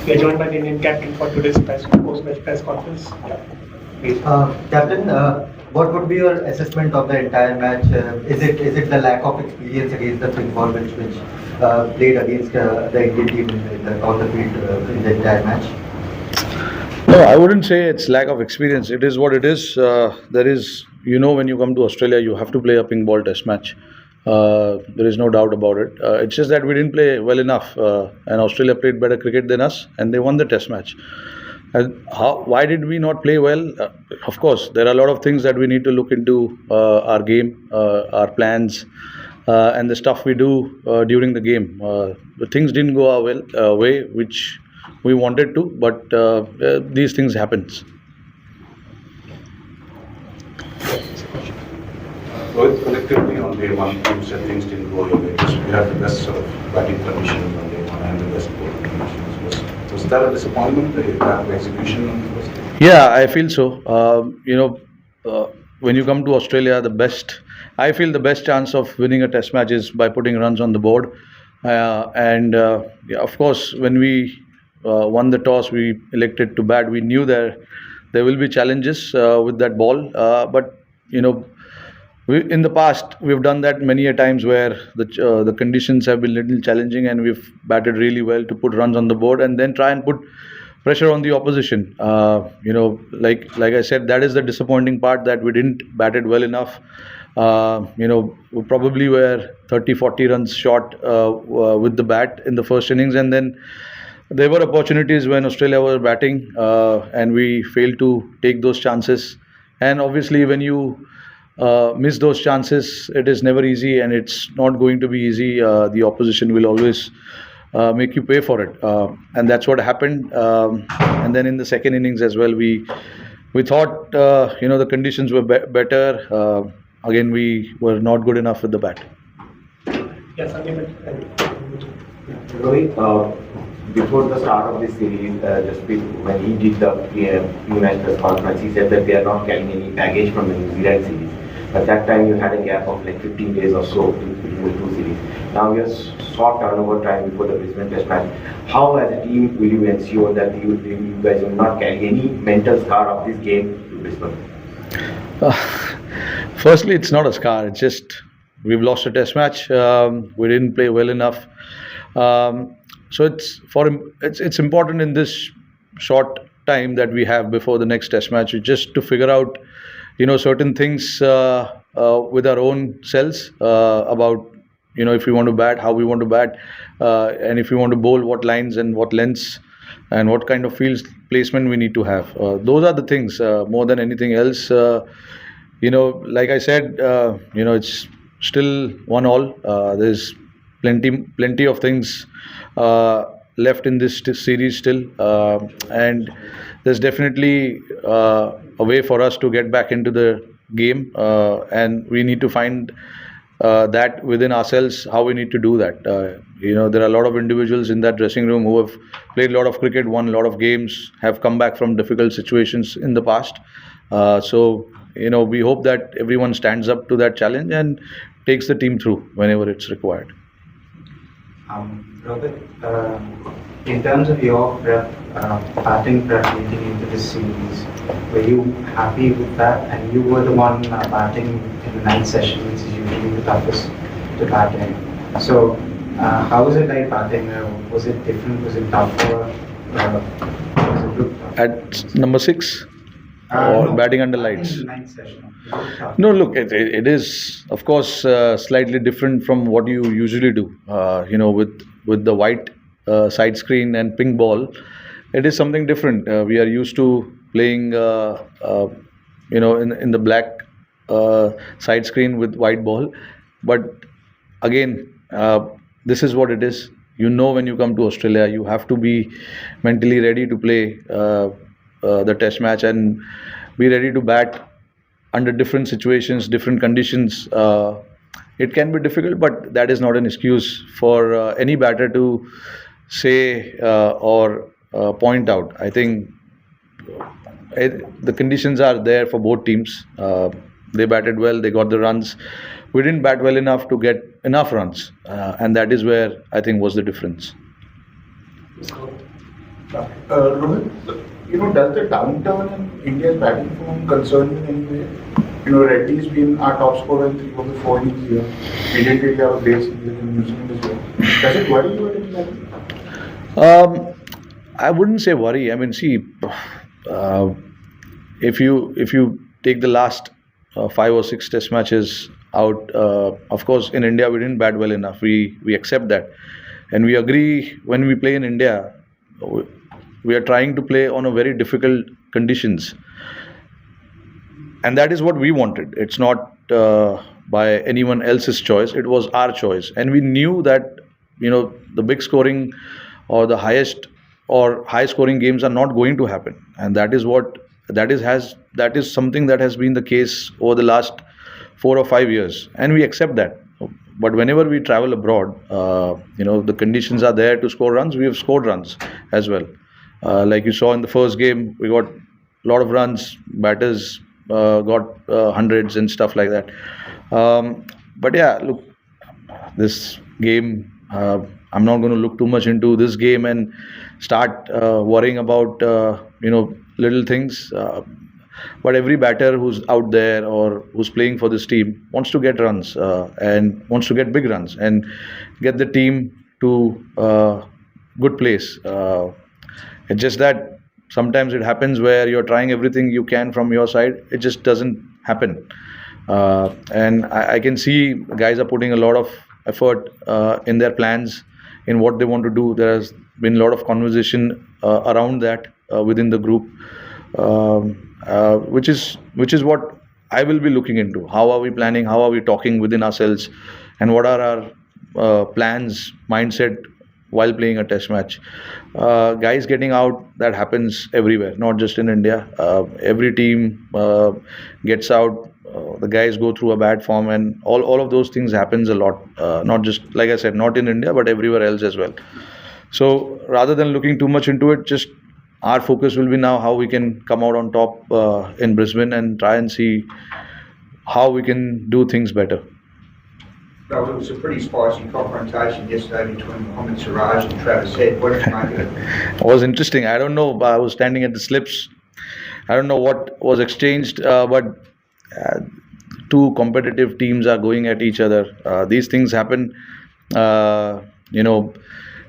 We are joined by the Indian captain for today's post-match press conference. Yeah. Please. Captain, what would be your assessment of the entire match? Is it the lack of experience against the pink ball which played against the Indian team on the field in the entire match? No, I wouldn't say it's lack of experience. It is what it is. There is, when you come to Australia, you have to play a pink ball test match. There is no doubt about it. It's just that we didn't play well enough, and Australia played better cricket than us, and they won the test match. And why did we not play well? Of course, there are a lot of things that we need to look into our game, our plans, and the stuff we do during the game. The things didn't go our way, which we wanted to, but these things happens. Rohit, collectively on day one, you said things didn't go your way. You had the best sort of batting conditions on day one and the best bowling conditions. Was that a disappointment, the lack of execution on the first day? Yeah, I feel so. When you come to Australia, I feel the best chance of winning a test match is by putting runs on the board. Of course, when we won the toss, we elected to bat. We knew there will be challenges with that ball, but in the past, we've done that many a times where the conditions have been little challenging, and we've batted really well to put runs on the board and then try and put pressure on the opposition. Like I said, that is the disappointing part, that we didn't bat it well enough. We probably were 30-40 runs short with the bat in the first innings, and then there were opportunities when Australia was batting, and we failed to take those chances. And obviously, when you miss those chances, it is never easy, and it's not going to be easy. The opposition will always make you pay for it, and that's what happened. And then in the second innings as well, we thought the conditions were better. Again, we were not good enough with the bat. Yes, Rohit, before the start of this series, when he did the pre-match press conference, he said that they are not carrying any baggage from the New Zealand series. At that time, you had a gap of like 15 days or so between the two series. Now we have short turnover time before the Brisbane Test match. How, as a team, will you ensure that you guys will not carry any mental scar of this game to Brisbane? Firstly, it's not a scar. It's just we've lost a Test match. We didn't play well enough. So it's important in this short time that we have before the next Test match, just to figure out certain things with our own selves about if we want to bat, how we want to bat, and if we want to bowl, what lines and what lengths and what kind of field placement we need to have. Those are the things more than anything else. Like I said, it's still 1-1. There's plenty of things left in this series still, and there's definitely a way for us to get back into the game, and we need to find that within ourselves, how we need to do that. There are a lot of individuals in that dressing room who have played a lot of cricket, won a lot of games, have come back from difficult situations in the past. We hope that everyone stands up to that challenge and takes the team through whenever it's required. Rohit, in terms of your batting prep leading into this series, were you happy with that? And you were the one batting in the ninth session, which is usually the toughest to bat in. So, how was it like batting? Was it different? Was it tougher? Was it good? At number 6? Or batting under lights? In the ninth session. No, look, it is, of course, slightly different from what you usually do. With the white side screen and pink ball, it is something different. We are used to playing, in the black side screen with white ball. But again, this is what it is. When you come to Australia, you have to be mentally ready to play the test match and be ready to bat under different situations, different conditions. It can be difficult, but that is not an excuse for any batter to say or point out. I think the conditions are there for both teams. They batted well, they got the runs. We didn't bat well enough to get enough runs, and that is where I think was the difference. Rohit, does the downturn in India's batting form concern you in any way? Reddy's been our top scorer in 3 of the 4 leagues here. We didn't really have a great season in New Zealand as well. Does it worry you at any level? I wouldn't say worry. I mean, see, uh, if you take the last 5 or 6 test matches out, of course, in India we didn't bat well enough. We accept that, and we agree when we play in India, we we are trying to play on a very difficult conditions, and that is what we wanted. It's not by anyone else's choice. It was our choice, and we knew that the big scoring or the highest or high scoring games are not going to happen, and that is something that has been the case over the last 4 or 5 years, and we accept that. But whenever we travel abroad, the conditions are there to score runs. We have scored runs as well. Like you saw in the first game, we got a lot of runs. Batters got hundreds and stuff like that. But yeah, look, this game, I'm not going to look too much into this game and start worrying about little things. But every batter who's out there or who's playing for this team wants to get runs and wants to get big runs and get the team to good place. It's just that sometimes it happens where you're trying everything you can from your side. It just doesn't happen. And I can see guys are putting a lot of effort in their plans, in what they want to do. There has been a lot of conversation around that within the group, which is what I will be looking into. How are we planning? How are we talking within ourselves? And what are our plans, mindset while playing a test match? Guys getting out, that happens everywhere, not just in India. Every team gets out. The guys go through a bad form, and all of those things happens a lot. Not just, like I said, not in India, but everywhere else as well. So rather than looking too much into it, just our focus will be now how we can come out on top in Brisbane and try and see how we can do things better. Well, it was a pretty spicy confrontation yesterday between Mohammed Siraj and Travis Head. What did you make of it? It was interesting. I don't know. I was standing at the slips. I don't know what was exchanged, but two competitive teams are going at each other. These things happen.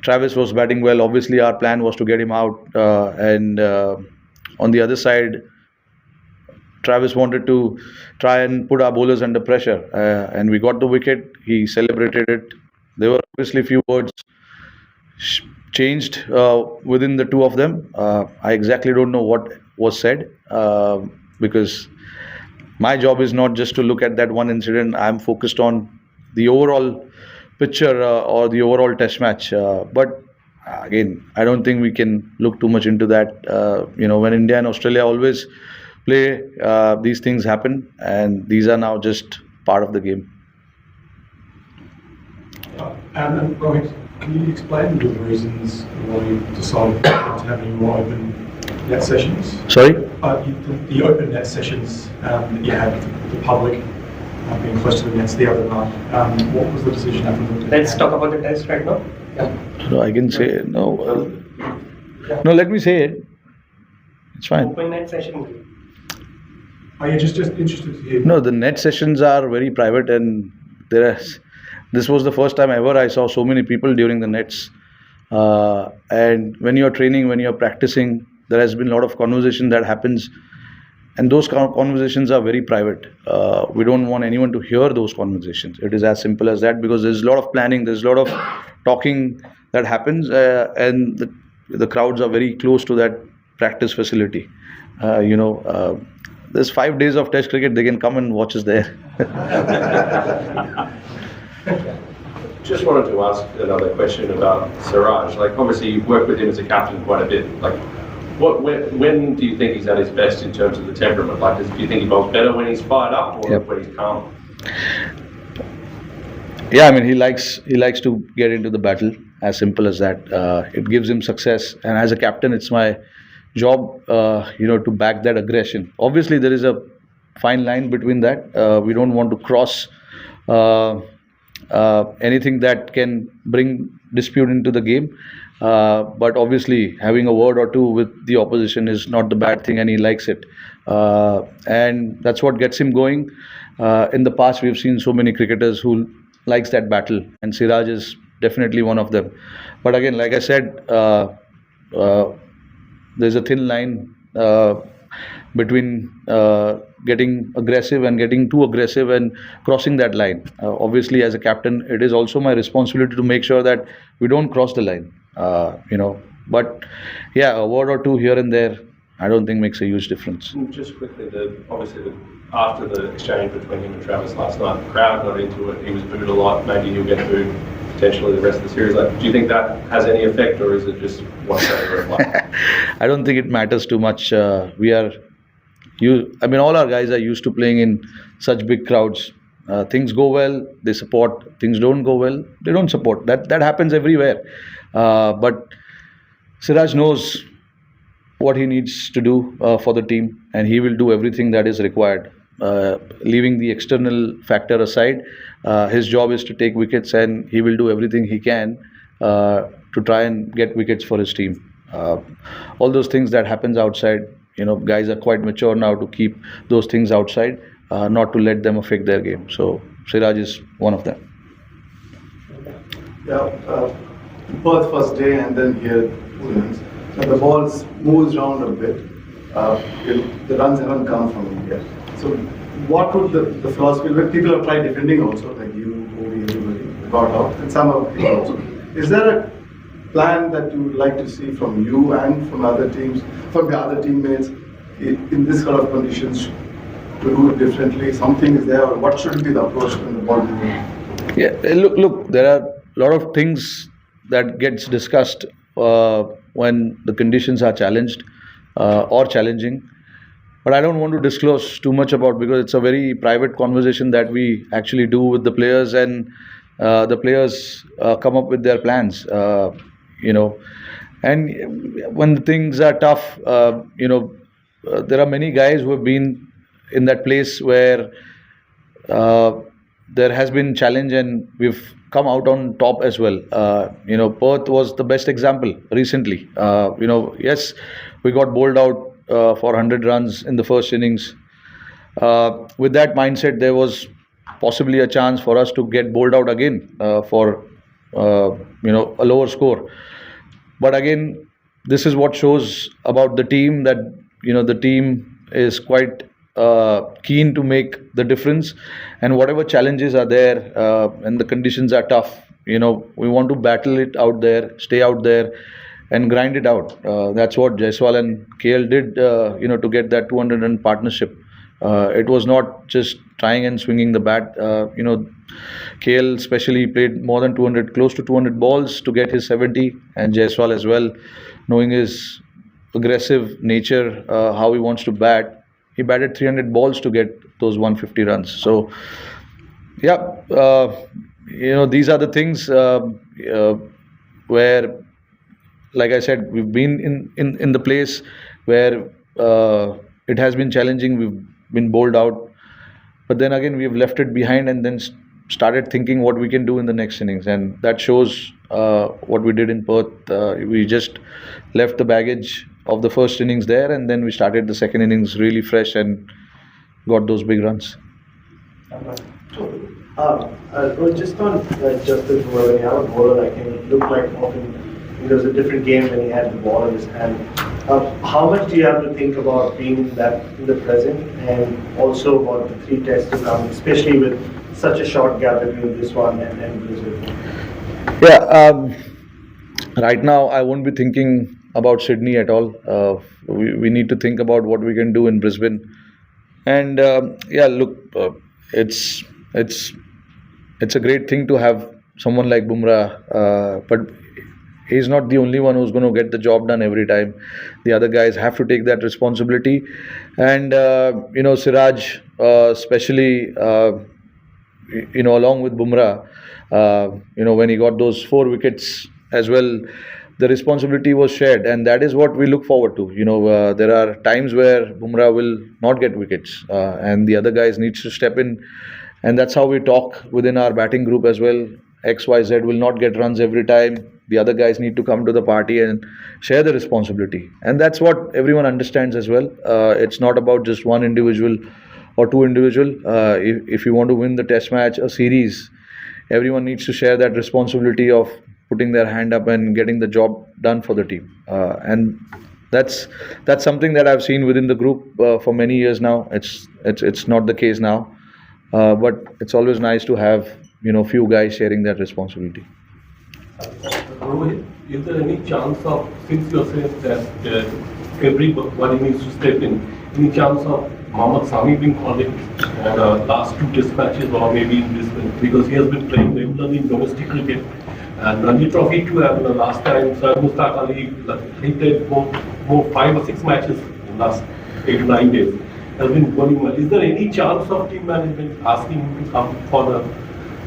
Travis was batting well. Obviously, our plan was to get him out. And on the other side, Travis wanted to try and put our bowlers under pressure. And we got the wicket. He celebrated it. There were obviously a few words changed within the two of them. I exactly don't know what was said because my job is not just to look at that one incident. I'm focused on the overall picture or the overall test match. But again, I don't think we can look too much into that. When India and Australia always play, these things happen, and these are now just part of the game. And Rohit, can you explain the reasons why you decided not to have any more open net sessions? Sorry? The open net sessions that you had with the public being close to the nets the other night. What was the decision after the Let's talk about the test right now. So I can say no. No, let me say it. It's fine. Open net session. Oh, yeah, just interested to hear. No, the net sessions are very private, and this was the first time ever I saw so many people during the nets. And when you're training, when you're practicing, there has been a lot of conversation that happens, and those conversations are very private. We don't want anyone to hear those conversations. It is as simple as that, because there's a lot of planning, there's a lot of talking that happens, and the crowds are very close to that practice facility. There's 5 days of test cricket, they can come and watch us there. Just wanted to ask another question about Siraj. Like, obviously you've worked with him as a captain quite a bit. Like, when do you think he's at his best in terms of the temperament? Like, do you think he bowls better when he's fired up or when he's calm? Yeah, I mean, he likes to get into the battle. As simple as that. It gives him success, and as a captain, it's my job, to back that aggression. Obviously, there is a fine line between that. We don't want to cross anything that can bring dispute into the game. But obviously, having a word or two with the opposition is not the bad thing, and he likes it. And that's what gets him going. In the past, we've seen so many cricketers who likes that battle, and Siraj is definitely one of them. But again, like I said, uh, there's a thin line between getting aggressive and getting too aggressive and crossing that line. Obviously, as a captain, it is also my responsibility to make sure that we don't cross the line. But yeah, a word or two here and there, I don't think makes a huge difference. Just quickly, after the exchange between him and Travis last night, the crowd got into it. He was booed a lot. Maybe he'll get booed potentially the rest of the series. Like, do you think that has any effect, or is it just one side? I don't think it matters too much. All our guys are used to playing in such big crowds. Things go well, they support. Things don't go well, they don't support. That happens everywhere. But Siraj knows what he needs to do for the team, and he will do everything that is required. Leaving the external factor aside, his job is to take wickets, and he will do everything he can to try and get wickets for his team. All those things that happens outside, guys are quite mature now to keep those things outside, not to let them affect their game. So Siraj is one of them. Yeah, Perth first day and then here. So the balls moves around a bit. The runs haven't come from India. So what would the philosophy be? People have tried defending also, like you, Cody, everybody got out, and some of people also. Is there a plan that you would like to see from you and from other teams, from the other teammates, in this sort of conditions, to do it differently? Something is there, or what should be the approach when the ball moves? Yeah, look, there are a lot of things that gets discussed when the conditions are challenged or challenging. But I don't want to disclose too much about, because it's a very private conversation that we actually do with the players, and the players come up with their plans. And when the things are tough, there are many guys who have been in that place where there has been challenge, and we've come out on top as well. Perth was the best example recently. Yes, we got bowled out for 100 runs in the first innings. With that mindset, there was possibly a chance for us to get bowled out again for a lower score. But again, this is what shows about the team, that the team is quite keen to make the difference, and whatever challenges are there and the conditions are tough, we want to battle it out there, stay out there and grind it out. That's what Jaiswal and KL did to get that 200 run partnership. It was not just trying and swinging the bat. KL especially played more than 200, close to 200 balls to get his 70, and Jaiswal as well, knowing his aggressive nature, how he wants to bat. He batted 300 balls to get those 150 runs. So, yeah, these are the things where, like I said, we've been in the place where it has been challenging. We've been bowled out, but then again we've left it behind and then started thinking what we can do in the next innings, and that shows what we did in Perth. We just left the baggage of the first innings there, and then we started the second innings really fresh and got those big runs. Just on Justice Bumrah, when you have a bowler like him, it looked like often it was a different game when he had the ball in his hand. How much do you have to think about being in the present, and also about the 3 tests to come, especially with such a short gap between this one and Brisbane? Yeah, right now I won't be thinking about Sydney at all. We need to think about what we can do in Brisbane. And it's a great thing to have someone like Bumrah, but he's not the only one who's going to get the job done every time. The other guys have to take that responsibility. And Siraj, especially, along with Bumrah, when he got those 4 wickets as well, the responsibility was shared, and that is what we look forward to. There are times where Bumrah will not get wickets, and the other guys needs to step in, and that's how we talk within our batting group as well. XYZ will not get runs every time. the other guys need to come to the party and share the responsibility. And that's what everyone understands as well. It's not about just one individual or two individual. If you want to win the test match, a series, everyone needs to share that responsibility of putting their hand up and getting the job done for the team. And that's something that I've seen within the group for many years now. It's not the case now, but it's always nice to have few guys sharing that responsibility. Rohit, is there any chance of, since you're saying that everybody needs to step in, any chance of Mohammed Shami being called in for the last two test matches or maybe in Brisbane? Because he has been playing regularly in domestic cricket. And Ranji Trophy too, and the last time Siraj Ali, he played more 5 or 6 matches in the last 8 to 9 days. Has been bowling well. Is there any chance of team management asking him to come for the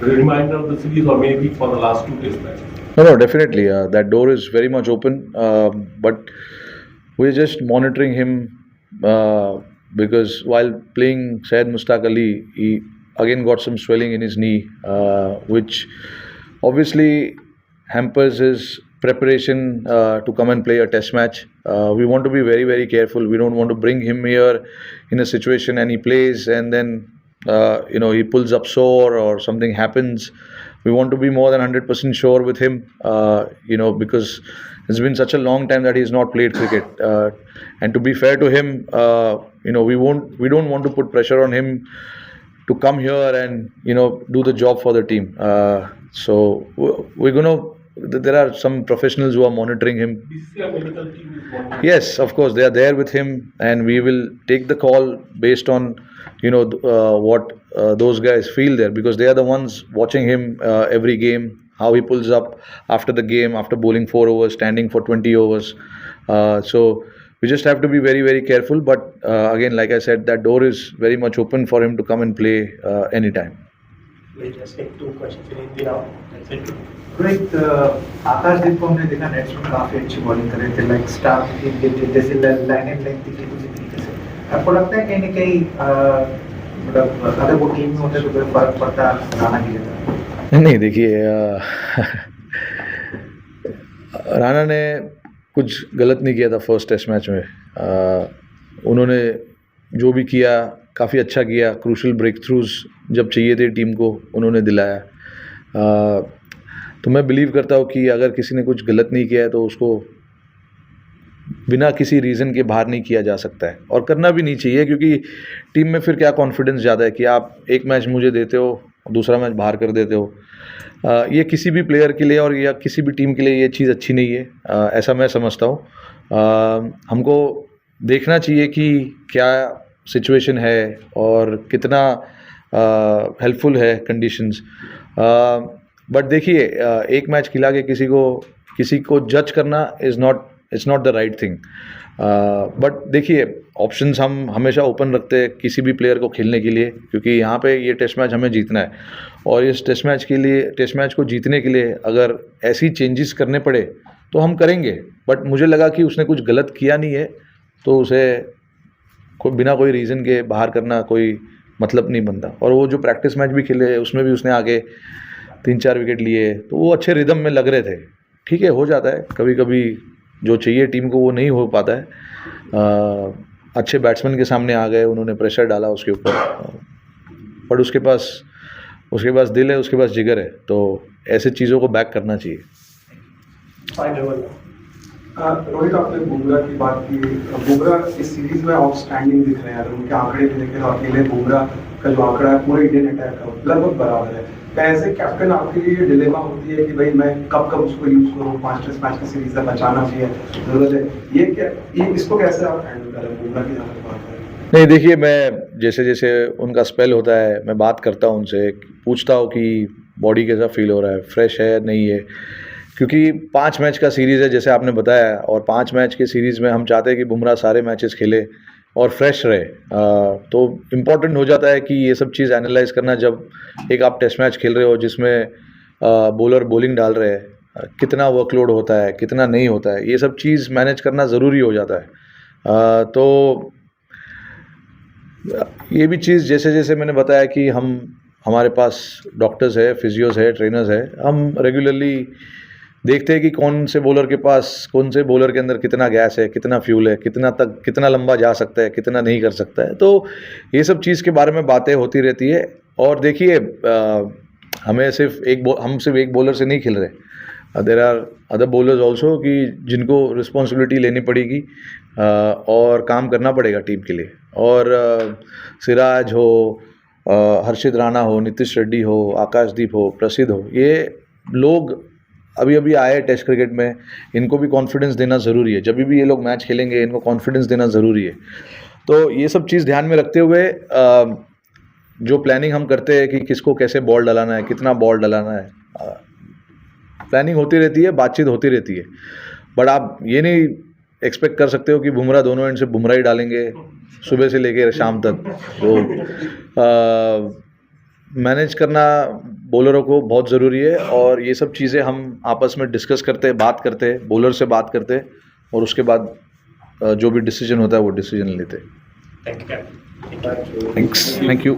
remainder of the series or maybe for the last 2 test matches? No, definitely. That door is very much open. But we're just monitoring him because while playing Syed Mushtaq Ali, he again got some swelling in his knee, which obviously hampers his preparation to come and play a test match. We want to be very, very careful. We don't want to bring him here in a situation and he plays and then he pulls up sore or something happens. We want to be more than 100% sure with him, because it's been such a long time that he's not played cricket. And to be fair to him, we don't want to put pressure on him to come here and do the job for the team. So there are some professionals who are monitoring him. BCCI medical team is monitoring. Yes, of course, they are there with him, and we will take the call based on what those guys feel there, because they are the ones watching him every game, how he pulls up after the game, after bowling 4 overs, standing for 20 overs. So we just have to be very, very careful. But again, like I said, that door is very much open for him to come and play anytime. We'll just take 2 questions in Hindi now. That's it. Rohit, आकाशदीप को हमने देखा nets में काफी अच्छी bowling कर रहे थे, like star जैसे लाइन एंड लेंथ दिखी उसी तरीके से। आपको लगता है कहीं ना कहीं मतलब अगर वो टीम में होते तो कोई फर्क पड़ता राणा की जगह? नहीं, देखिए, राणा ने कुछ गलत नहीं किया था फर्स्ट टेस्ट मैच में। उन्होंने जो भी किया काफ़ी अच्छा किया। क्रूशल ब्रेक थ्रूज जब चाहिए थे टीम को उन्होंने दिलाया। तो मैं बिलीव करता हूँ कि अगर किसी ने कुछ गलत नहीं किया है तो उसको बिना किसी रीज़न के बाहर नहीं किया जा सकता है, और करना भी नहीं चाहिए, क्योंकि टीम में फिर क्या कॉन्फिडेंस ज़्यादा है कि आप एक मैच मुझे देते हो, दूसरा मैच बाहर कर देते हो। ये किसी भी प्लेयर के लिए और या किसी भी टीम के लिए ये चीज़ अच्छी नहीं है, ऐसा मैं समझता हूँ। हमको देखना चाहिए कि क्या सिचुएशन है और कितना हेल्पफुल है कंडीशंस। बट देखिए, एक मैच खिला के किसी को जज करना it's not the right thing. But देखिए, ऑप्शंस हम हमेशा ओपन रखते हैं किसी भी प्लेयर को खेलने के लिए, क्योंकि यहाँ पे ये टेस्ट मैच हमें जीतना है, और इस टेस्ट मैच को जीतने के लिए अगर ऐसी चेंजेस करने पड़े तो हम करेंगे। बट मुझे लगा कि उसने कुछ गलत किया नहीं है, तो उसे बिना कोई रीज़न के बाहर करना कोई मतलब नहीं बनता। और वो जो प्रैक्टिस मैच भी खेले उसमें भी उसने आगे 3-4 विकेट लिए, तो वो अच्छे रिदम में लग रहे थे। ठीक है, हो जाता है कभी कभी, जो चाहिए टीम को वो नहीं हो पाता है। अच्छे बैट्समैन के सामने आ गए, उन्होंने प्रेशर डाला उसके ऊपर, बट उसके पास दिल है, उसके पास जिगर है, तो ऐसे चीज़ों को बैक करना चाहिए। रोहित, आपने बुमराह की बात की। बुमराह इस सीरीज में आउटस्टैंडिंग दिख रहे हैं। अगर उनके आंकड़े भी देखें तो अकेले बुमराह का जो आंकड़ा है पूरे इंडियन अटैक का लगभग बराबर है। एज ए कैप्टन आपके लिए डिलेमा होती है कि भाई मैं कब उसको यूज करूँ, 5 टेस्ट मैच की सीरीज से बचाना चाहिए, जरूरत है, ये इसको कैसे आप हैंडल करें बुमराह की जहाँ बात करें? नहीं, देखिए, मैं जैसे जैसे उनका स्पेल होता है मैं बात करता हूँ उनसे, पूछता हूँ कि बॉडी कैसा फील हो रहा है, फ्रेश है नहीं है, क्योंकि 5 मैच का सीरीज़ है जैसे आपने बताया, और 5 मैच के सीरीज़ में हम चाहते हैं कि बुमराह सारे मैचेस खेले और फ्रेश रहे। तो इम्पॉर्टेंट हो जाता है कि ये सब चीज़ एनालाइज करना, जब एक आप टेस्ट मैच खेल रहे हो जिसमें बॉलर बॉलिंग डाल रहे हैं, कितना वर्कलोड होता है, कितना नहीं होता है, ये सब चीज़ मैनेज करना ज़रूरी हो जाता है। तो ये भी चीज़ जैसे जैसे मैंने बताया कि हमारे पास डॉक्टर्स है, फिजियोस है, ट्रेनर्स है, हम रेगुलरली देखते हैं कि कौन से बॉलर के अंदर कितना गैस है, कितना फ्यूल है, कितना लंबा जा सकता है, कितना नहीं कर सकता है। तो ये सब चीज़ के बारे में बातें होती रहती है। और देखिए हम सिर्फ एक बॉलर से नहीं खेल रहे, there are other bowlers also कि जिनको रिस्पॉन्सिबिलिटी लेनी पड़ेगी और काम करना पड़ेगा टीम के लिए। और सिराज हो, हर्षित राणा हो, नीतीश रेड्डी हो, आकाशदीप हो, प्रसिद्ध हो, ये लोग अभी आए टेस्ट क्रिकेट में, इनको भी कॉन्फिडेंस देना ज़रूरी है। जब भी ये लोग मैच खेलेंगे इनको कॉन्फिडेंस देना ज़रूरी है। तो ये सब चीज़ ध्यान में रखते हुए जो प्लानिंग हम करते हैं कि किसको कैसे बॉल डलाना है, कितना बॉल डलाना है, प्लानिंग होती रहती है, बातचीत होती रहती है। बट आप ये नहीं एक्सपेक्ट कर सकते हो कि बुमराह दोनों एंड से बुमराह ही डालेंगे सुबह से लेकर शाम तक। तो मैनेज करना बॉलरों को बहुत ज़रूरी है। और ये सब चीज़ें हम आपस में डिस्कस करते हैं, बात करते हैं, बॉलर से बात करते हैं, और उसके बाद जो भी डिसीजन होता है वो डिसीजन लेते हैं। Thank you, Captain. Thanks, thank you.